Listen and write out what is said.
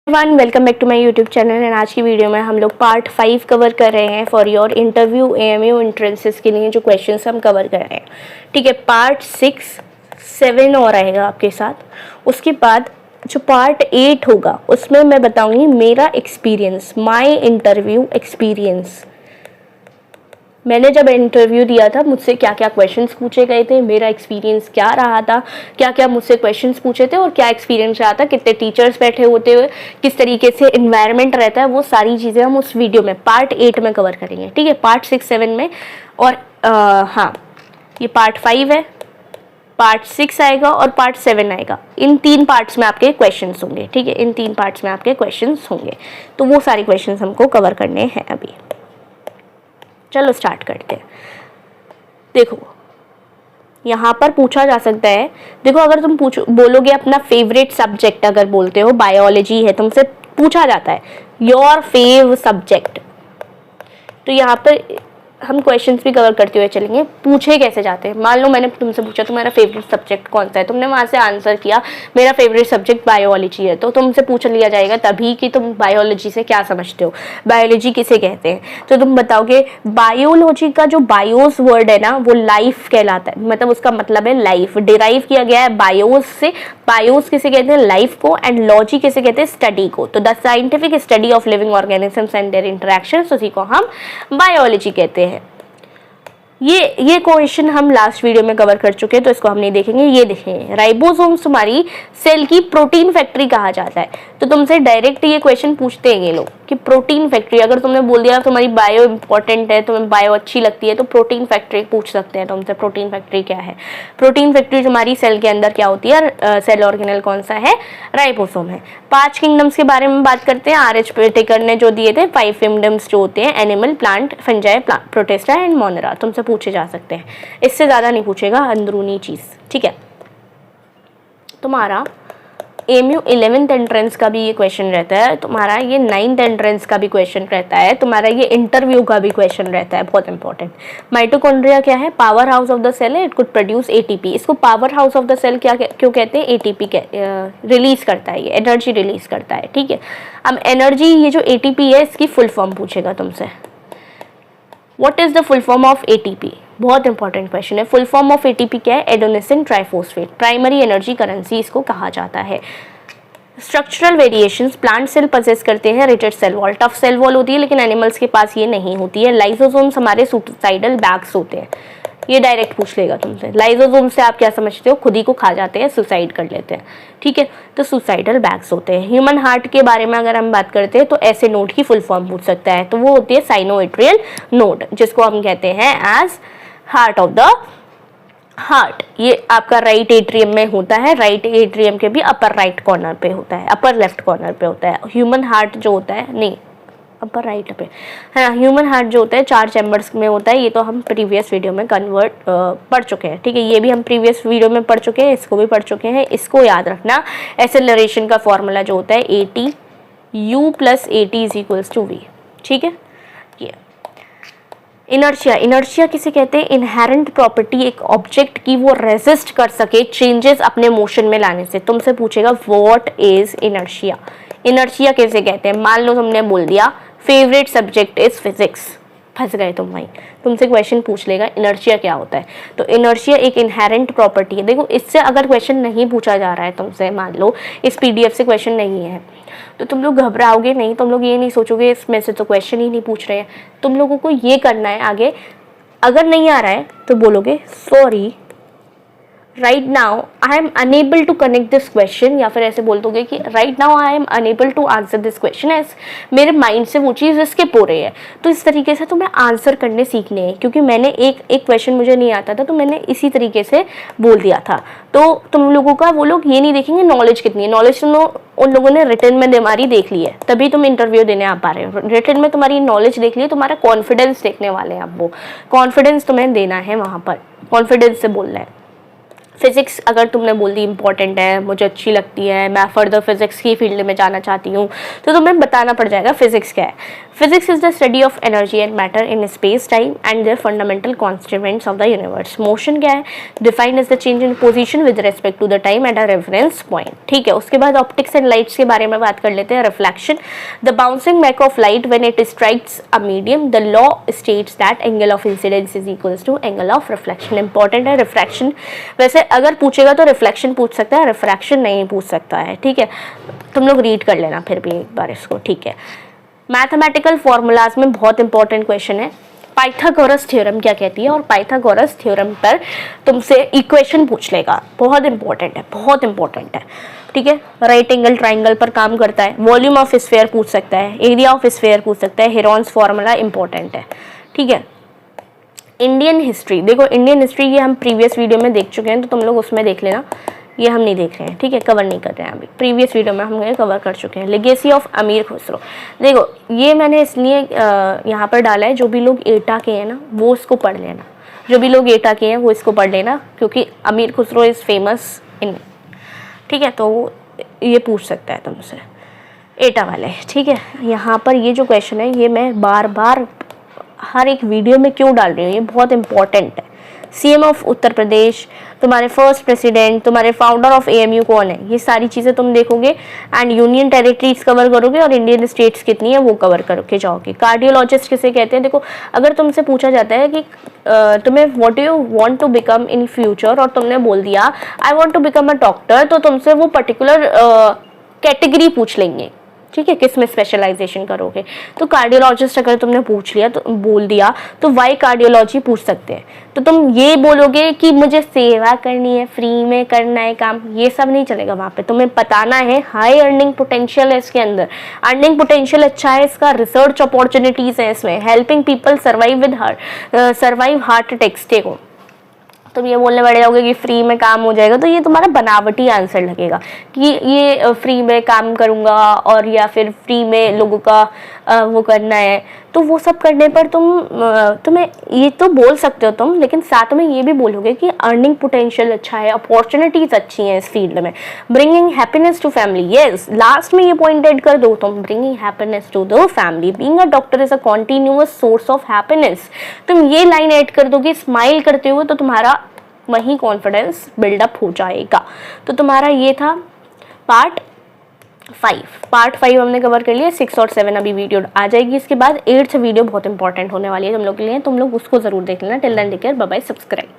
One welcome back to my YouTube channel and आज की video में हम लोग पार्ट 5 कवर कर रहे हैं for your interview AMU entrances के लिए जो क्वेश्चंस हम कवर कर रहे हैं। ठीक है, पार्ट 6, 7 और आएगा आपके साथ। उसके बाद जो पार्ट 8 होगा उसमें मैं बताऊंगी मेरा एक्सपीरियंस, माय इंटरव्यू एक्सपीरियंस। मैंने जब इंटरव्यू दिया था मुझसे क्या क्या क्वेश्चंस पूछे गए थे, मेरा एक्सपीरियंस क्या रहा था, क्या क्या मुझसे क्वेश्चंस पूछे थे और क्या एक्सपीरियंस रहा था, कितने टीचर्स बैठे होते हुए, किस तरीके से इन्वायरमेंट रहता है, वो सारी चीज़ें हम उस वीडियो में पार्ट 8 में कवर करेंगे। ठीक है, पार्ट 6, 7 में। और हाँ, ये पार्ट 5 है, पार्ट 6 आएगा और पार्ट 7 आएगा। इन 3 पार्ट्स में आपके क्वेश्चंस होंगे। ठीक है, इन 3 पार्ट्स में आपके क्वेश्चंस होंगे, तो वो सारे क्वेश्चंस हमको कवर करने हैं अभी। चलो स्टार्ट करते हैं। देखो, यहाँ पर पूछा जा सकता है, देखो अगर तुम बोलोगे अपना फेवरेट सब्जेक्ट, अगर बोलते हो बायोलॉजी है, तुमसे पूछा जाता है योर फेव सब्जेक्ट, तो यहाँ पर हम क्वेश्चंस भी कवर करते हुए चलेंगे। पूछे कैसे जाते हैं, मान लो मैंने तुमसे पूछा तुम्हारा फेवरेट सब्जेक्ट कौन सा है, तुमने वहाँ से आंसर किया मेरा फेवरेट सब्जेक्ट बायोलॉजी है, तो तुमसे पूछ लिया जाएगा तभी कि तुम बायोलॉजी से क्या समझते हो, बायोलॉजी किसे कहते हैं। तो तुम बताओगे बायोलॉजी का जो बायोस वर्ड है ना वो लाइफ कहलाता है, मतलब उसका मतलब है लाइफ, डिराइव किया गया है बायोस से। बायोस किसे कहते हैं, लाइफ को, एंड लॉजी किसे कहते हैं, स्टडी को। तो the scientific study of living organisms and their interactions, उसी को हम बायोलॉजी कहते हैं। ये क्वेश्चन हम लास्ट वीडियो में कवर कर चुके हैं, तो इसको हम नहीं देखेंगे। ये देखेंगे, राइबोसोम्स तुम्हारी सेल की प्रोटीन फैक्ट्री कहा जाता है। तो तुमसे डायरेक्ट ये क्वेश्चन पूछते हैं ये लोग कि प्रोटीन फैक्ट्री, अगर तुमने बोल दिया तुम्हारी बायो इंपॉर्टेंट है, तुम्हें बायो अच्छी लगती है, तो प्रोटीन फैक्ट्री पूछ सकते हैं तुमसे, प्रोटीन फैक्ट्री क्या है। प्रोटीन फैक्ट्री तुम्हारी सेल के अंदर क्या होती है, सेल ऑर्गेनल कौन सा है, राइबोसोम है। 5 किंगडम्स के बारे में बात करते हैं। आर एच पेटेकर ने जो दिए थे 5 किंगडम्स जो होते हैं, animal, plant, fungi, protista and Monera, तुमसे पूछे जा सकते हैं। इससे ज्यादा नहीं पूछेगा, अंदरूनी चीज। ठीक है, तुम्हारा एमयू 11th एंट्रेंस का भी ये क्वेश्चन रहता है, तुम्हारा ये 9th एंट्रेंस का भी क्वेश्चन रहता है, तुम्हारा ये इंटरव्यू का भी क्वेश्चन रहता है, बहुत इंपॉर्टेंट। माइटोकॉन्ड्रिया क्या है, power house of the cell है, इट कुड प्रोड्यूस एटीपी। इसको power house of the cell क्या क्यों कहते हैं, एटीपी रिलीज करता है, ये एनर्जी रिलीज करता है। ठीक है, अब एनर्जी, ये जो एटीपी है इसकी फुल फॉर्म पूछेगा तुमसे। What is the full form of ATP, बहुत इंपॉर्टेंट क्वेश्चन है। फुल फॉर्म ऑफ एटीपी क्या है, adenosine triphosphate, primary energy currency इसको कहा जाता है। Structural variations, plant cell possess करते हैं rigid cell wall, tough cell wall होती है, लेकिन एनिमल्स के पास ये नहीं होती है। लाइसोसोम्स हमारे सुसाइडल बैग्स होते हैं, ये डायरेक्ट पूछ लेगा तुमसे। लाइसोसोम से आप क्या समझते हो, खुद ही को खा जाते हैं, सुसाइड कर लेते हैं। ठीक है, तो सुसाइडल बैग्स होते हैं। ह्यूमन हार्ट के बारे में अगर हम बात करते हैं तो ऐसे नोड की फुल फॉर्म पूछ सकता है, तो वो होती है साइनोएट्रियल नोड, जिसको हम कहते हैं as heart of the heart. ये आपका राइट एट्रियम में होता है, राइट एट्रियम के भी अपर राइट कॉर्नर पे होता है, अपर लेफ्ट कॉर्नर पे होता है। ह्यूमन हार्ट जो होता है, नहीं अपर राइट पे है ना, ह्यूमन हार्ट जो होता है 4 चैम्बर्स में होता है। ये तो हम प्रीवियस वीडियो में पढ़ चुके हैं। ठीक है, ये भी हम प्रीवियस वीडियो में पढ़ चुके हैं, इसको भी पढ़ चुके हैं। इसको याद रखना, एक्सेलरेशन का फॉर्मूला जो होता है AT U + AT = V। ठीक है, ये इनर्शिया, इनर्शिया किसे कहते हैं, इनहेरेंट प्रॉपर्टी एक ऑब्जेक्ट की, वो रेजिस्ट कर सके चेंजेस अपने मोशन में लाने से। तुमसे पूछेगा व्हाट इज इनर्शिया, इनर्शिया किसे कहते हैं। मान लो तुमने बोल दिया फेवरेट सब्जेक्ट इज फिजिक्स, फंस गए तुम वहीं, तुमसे क्वेश्चन पूछ लेगा इनर्शिया क्या होता है। तो इनर्शिया एक इनहेरेंट प्रॉपर्टी है। देखो, इससे अगर क्वेश्चन नहीं पूछा जा रहा है तुमसे, मान लो इस PDF से क्वेश्चन नहीं है, तो तुम लोग घबराओगे नहीं, तुम लोग ये नहीं सोचोगे इसमें से तो क्वेश्चन ही नहीं पूछ रहे हैं। तुम लोगों को ये करना है आगे, अगर नहीं आ रहा है तो बोलोगे sorry right now I am unable to connect this question, या फिर ऐसे बोल दोगे कि right now I am unable to answer this question, as मेरे माइंड से वो चीज़ स्किप हो रही है। तो इस तरीके से तुम्हें आंसर करने सीखने हैं, क्योंकि मैंने एक क्वेश्चन मुझे नहीं आता था तो मैंने इसी तरीके से बोल दिया था। तो तुम लोगों का, वो लोग ये नहीं देखेंगे नॉलेज कितनी है, नॉलेज तुम उन लोगों ने रिटर्न में हमारी देख ली है, तभी तुम इंटरव्यू देने आ पा रहे हो। रिटर्न में तुम्हारी नॉलेज देख ली, तुम्हारा कॉन्फिडेंस देखने वाले हैं आप, वो कॉन्फिडेंस तुम्हें देना है, वहाँ पर कॉन्फिडेंस से बोलना है। फिज़िक्स अगर तुमने बोल दी इंपॉर्टेंट है, मुझे अच्छी लगती है, मैं फर्दर फिज़िक्स की फील्ड में जाना चाहती हूँ, तो तुम्हें बताना पड़ जाएगा फिज़िक्स क्या है। Physics is the study of energy and matter in space time and their fundamental constituents of the universe. Motion क्या है? Defined as the change in position with respect to the time at a reference point. ठीक है, उसके बाद optics and lights के बारे में बात कर लेते हैं। Reflection, the bouncing back of light when it strikes a medium, the law states that angle of incidence is equals to angle of reflection. Important है रिफ्रैक्शन, वैसे अगर पूछेगा तो रिफ्लेक्शन पूछ सकता है, रिफ्रैक्शन नहीं पूछ सकता है। ठीक है, तुम लोग रीड कर लेना फिर भी एक बार इसको। ठीक है, मैथमेटिकल फॉर्मूलाज में बहुत इंपॉर्टेंट क्वेश्चन है, पाइथागोरस थ्योरम क्या कहती है, और पाइथागोरस थ्योरम पर तुमसे इक्वेशन पूछ लेगा। बहुत इंपॉर्टेंट है, बहुत इंपॉर्टेंट है। ठीक है, राइट एंगल ट्राइंगल पर काम करता है। वॉल्यूम ऑफ स्फीयर पूछ सकता है, एरिया ऑफ स्फीयर पूछ सकता है। हेरॉन्स फॉर्मूला इंपॉर्टेंट है। ठीक है, इंडियन हिस्ट्री, देखो इंडियन हिस्ट्री ये हम प्रीवियस वीडियो में देख चुके हैं, तो तुम लोग उसमें देख लेना, ये हम नहीं देख रहे हैं। ठीक है, कवर नहीं कर रहे हैं अभी, प्रीवियस वीडियो में हम ये कवर कर चुके हैं। लेगेसी ऑफ अमीर खुसरो, देखो ये मैंने इसलिए यहाँ पर डाला है, जो भी लोग एटा के हैं ना वो इसको पढ़ लेना, जो भी लोग एटा के हैं वो इसको पढ़ लेना, क्योंकि अमीर खुसरो इज़ फेमस इन। ठीक है, तो ये पूछ सकता है तुमसे एटा वाले। ठीक है, यहाँ पर ये जो क्वेश्चन है ये मैं बार बार हर एक वीडियो में क्यों डाल रही हूँ, ये बहुत इंपॉर्टेंट है। सीएम ऑफ उत्तर प्रदेश, तुम्हारे फर्स्ट प्रेसिडेंट, तुम्हारे फाउंडर ऑफ एएमयू कौन है, ये सारी चीज़ें तुम देखोगे। एंड यूनियन टेरिटरीज कवर करोगे और इंडियन स्टेट्स कितनी है वो कवर करके जाओगे। कार्डियोलॉजिस्ट किसे कहते हैं? देखो अगर तुमसे पूछा जाता है कि तुम्हें what do you want to become in future, और तुमने बोल दिया I want to become a doctor, तो तुमसे वो पर्टिकुलर कैटेगरी पूछ लेंगे। ठीक है, किस में स्पेशलाइजेशन करोगे। तो कार्डियोलॉजिस्ट अगर तुमने पूछ लिया तो बोल दिया तो वाई कार्डियोलॉजी पूछ सकते हैं। तो तुम ये बोलोगे कि मुझे सेवा करनी है, फ्री में करना है काम, ये सब नहीं चलेगा। वहाँ पे तुम्हें बताना है हाई अर्निंग पोटेंशियल है इसके अंदर, अर्निंग पोटेंशियल अच्छा है इसका, रिसर्च अपॉर्चुनिटीज है इसमें, helping people survive heart attacks. देखो तुम ये बोलने बैठ जाओगे कि फ्री में काम हो जाएगा, तो ये तुम्हारा बनावटी आंसर लगेगा कि ये फ्री में काम करूँगा और या फिर फ्री में लोगों का वो करना है। तो वो सब करने पर तुम्हें ये तो बोल सकते हो तुम, लेकिन साथ में ये भी बोलोगे कि अर्निंग पोटेंशियल अच्छा है, अपॉर्चुनिटीज़ अच्छी हैं इस फील्ड में, bringing happiness to family. Yes, last में ये पॉइंट ऐड कर दो तुम, bringing happiness to the family, being a doctor is a continuous source of happiness. तुम ये लाइन ऐड कर दोगे स्माइल करते हुए, तो तुम्हारा वहीं कॉन्फिडेंस बिल्डअप हो जाएगा। तो तुम्हारा ये था पार्ट 5 हमने कवर कर लिया। 6 और 7 अभी वीडियो आ जाएगी। इसके बाद 8th वीडियो बहुत इंपॉर्टेंट होने वाली है तुम लोग के लिए, तुम लोग उसको जरूर देख लेना। Till then take care, bye bye, subscribe.